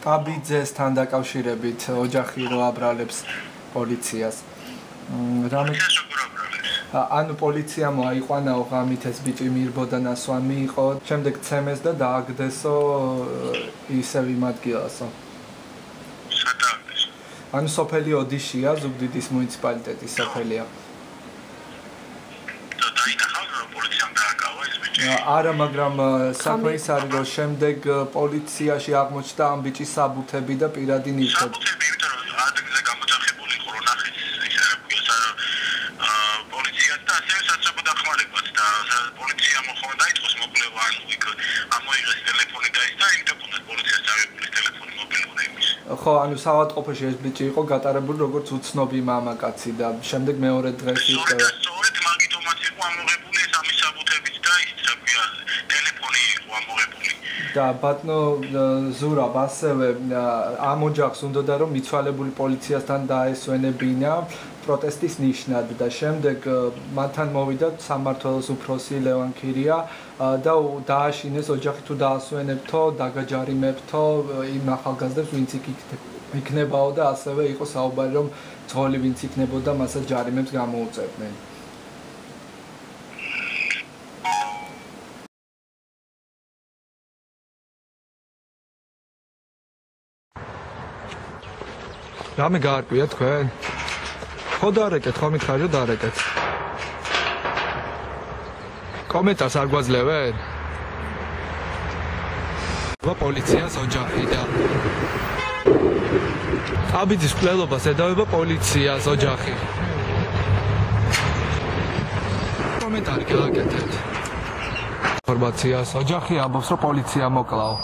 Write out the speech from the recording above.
კაბიძესთან დაკავშირებით ოჯახი რო აბრალებს პოლიციას. რამე ანუ პოლიციამ აიყვანაო ღამით ეს ბიჭი მირბოდა ნასვამი იყო, შემდეგ ცემეს და დააგდესო ისევ იმ ადგილასო. ანუ სოფელი ოდიშია, ზუგდიდის მუნიციპალიტეტის სოფელია. არა, მაგრამ საქმე ის არის, რომ შემდეგ პოლიციაში აღმოჩნდა ამ ბიჭის საბუთები და პირადი ნივთები. ხო, ანუ საავადმყოფოში ეს ბიჭი იყო გატარებული როგორც უცნობი მამაკაცი და შემდეგ მეორე დღეს იყო და ბატონო ზურაბ ასევე ამ ოჯახს უნდოდა რომ მიცვალებული პოლიციასთან დაესვენებინა პროტესტის ნიშნად და შემდეგ მათთან მოვიდა სამმართველოს უფროსი ლევან ქირია და დააშინეს ოჯახი თუ დაასვენებთო, დაგაჯარიმებთო იმ ახალგაზრდებს ვინც იქნებაო და ასევე იყო საუბარი რომ ძღოლი ვინც იქნებოდა მასაც ჯარიმებს გამოუწევდნენ. რამე გაარკვია თქვენ? ხო დარეკეთ, ხო მითხარით რომ დარეკეთ. კომენტარს არ გვაძლევენ? პოლიციას ოჯახი და კაბიძის მკვლელობას ედავება პოლიციას ოჯახი. კომენტარი გააკეთეთ. ინფორმაციას ოჯახი ამბობს რომ პოლიცია მოკლაო.